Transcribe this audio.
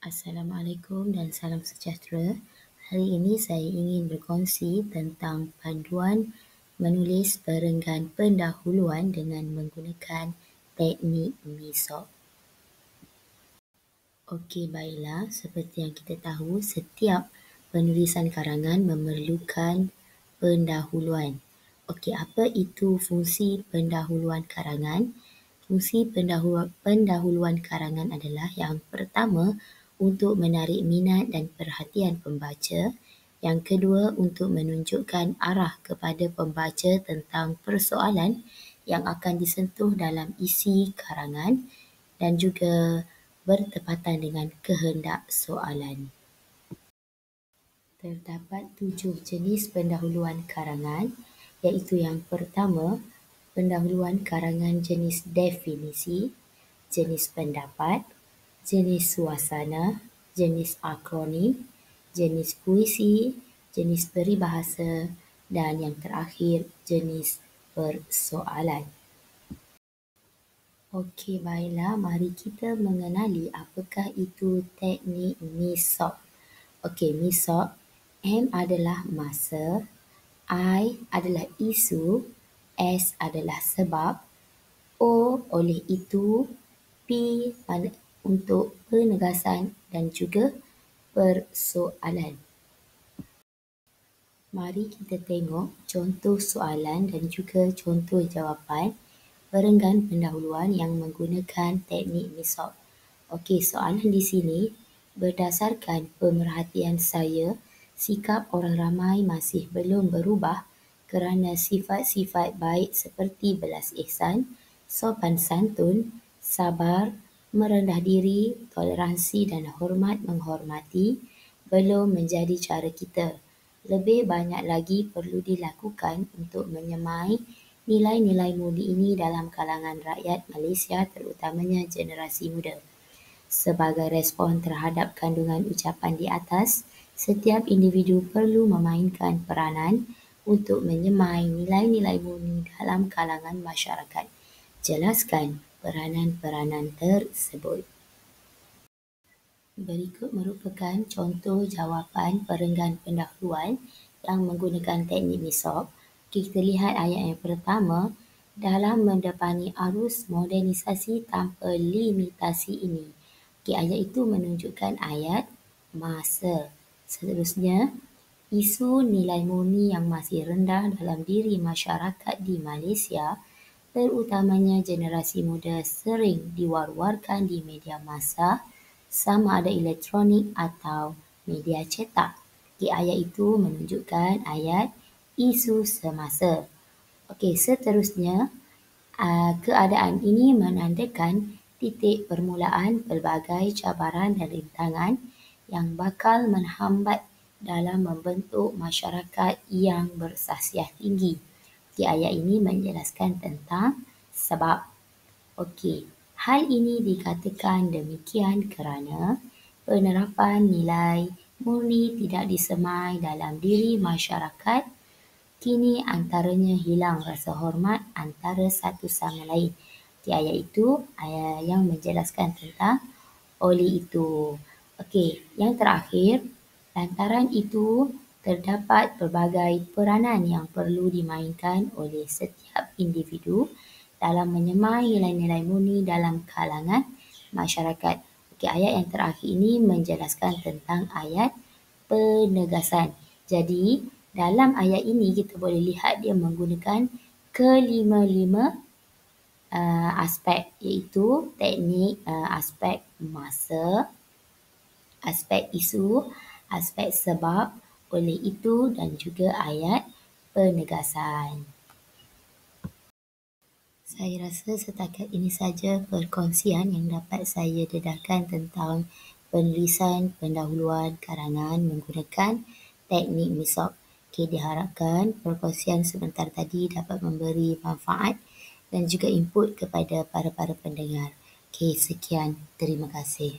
Assalamualaikum dan salam sejahtera. Hari ini saya ingin berkongsi tentang panduan menulis perenggan pendahuluan dengan menggunakan teknik MISOP. Okey, baiklah. Seperti yang kita tahu, setiap penulisan karangan memerlukan pendahuluan. Okey, apa itu fungsi pendahuluan karangan? Fungsi pendahuluan karangan adalah yang pertama, untuk menarik minat dan perhatian pembaca. Yang kedua, untuk menunjukkan arah kepada pembaca tentang persoalan yang akan disentuh dalam isi karangan dan juga bertepatan dengan kehendak soalan. Terdapat 7 jenis pendahuluan karangan, iaitu yang pertama, pendahuluan karangan jenis definisi, jenis pendapat, jenis suasana, jenis akronim, jenis puisi, jenis peribahasa dan yang terakhir jenis persoalan. Okey, baiklah, mari kita mengenali apakah itu teknik MISOP. Okey, MISOP, M adalah masa, I adalah isu, S adalah sebab, O oleh itu, P untuk penegasan dan juga persoalan. Mari kita tengok contoh soalan dan juga contoh jawapan perenggan pendahuluan yang menggunakan teknik MISOP. Okey, soalan di sini, berdasarkan pemerhatian saya, sikap orang ramai masih belum berubah kerana sifat-sifat baik seperti belas ihsan, sopan santun, sabar, merendah diri, toleransi dan hormat menghormati belum menjadi cara kita. Lebih banyak lagi perlu dilakukan untuk menyemai nilai-nilai mulia ini dalam kalangan rakyat Malaysia, terutamanya generasi muda. Sebagai respon terhadap kandungan ucapan di atas, setiap individu perlu memainkan peranan untuk menyemai nilai-nilai mulia dalam kalangan masyarakat. Jelaskan peranan-peranan tersebut. Berikut merupakan contoh jawapan perenggan pendahuluan yang menggunakan teknik MISOP. Kita lihat ayat yang pertama, dalam mendepani arus modernisasi tanpa limitasi ini. Okey, ayat itu menunjukkan ayat masa. Seterusnya, isu nilai murni yang masih rendah dalam diri masyarakat di Malaysia, terutamanya generasi muda, sering diwar-warkan di media massa, sama ada elektronik atau media cetak. Okey, ayat itu menunjukkan ayat isu semasa. Okey, seterusnya, keadaan ini menandakan titik permulaan pelbagai cabaran dan rintangan yang bakal menghambat dalam membentuk masyarakat yang bersahsiah tinggi. Okey, ayat ini menjelaskan tentang sebab. Okey, hal ini dikatakan demikian kerana penerapan nilai murni tidak disemai dalam diri masyarakat. Kini antaranya hilang rasa hormat antara satu sama lain. Okey, ayat itu yang menjelaskan tentang oleh itu. Okey, yang terakhir, lantaran itu terdapat pelbagai peranan yang perlu dimainkan oleh setiap individu dalam menyemai nilai-nilai murni dalam kalangan masyarakat. Okey, ayat yang terakhir ini menjelaskan tentang ayat penegasan. Jadi, dalam ayat ini kita boleh lihat dia menggunakan kelima-lima aspek, iaitu teknik aspek masa, aspek isu, aspek sebab, oleh itu dan juga ayat penegasan. Saya rasa setakat ini saja perkongsian yang dapat saya dedahkan tentang penulisan pendahuluan karangan menggunakan teknik MISOP. Okey, diharapkan perkongsian sebentar tadi dapat memberi manfaat dan juga input kepada para pendengar. Okey, sekian. Terima kasih.